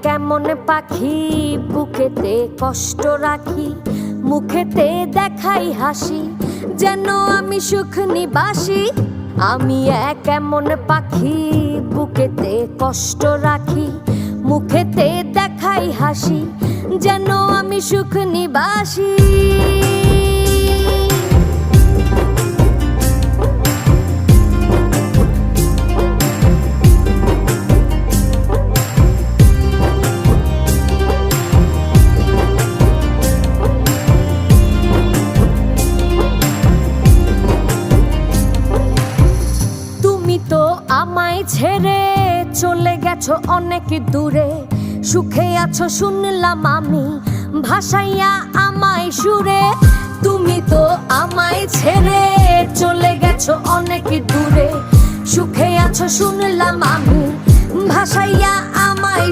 কেমন পাখি, বুকেতে কষ্ট রাখি, মুখেতে দেখাই হাসি, যেন আমি সুখ নিবাসী। আমি কেমন পাখি, বুকেতে কষ্ট রাখি, মুখেতে দেখাই হাসি, যেন আমি সুখ নিবাসী। আমায় ছেড়ে চলে গেছো অনেক দূরে, সুখে আছো শুনলাম আমি, ভাসাইয়া আমায় সুরে। তুমি তো আমায় ছেড়ে চলে গেছো অনেক দূরে, সুখে আছো শুনলাম আমি, ভাসাইয়া আমায়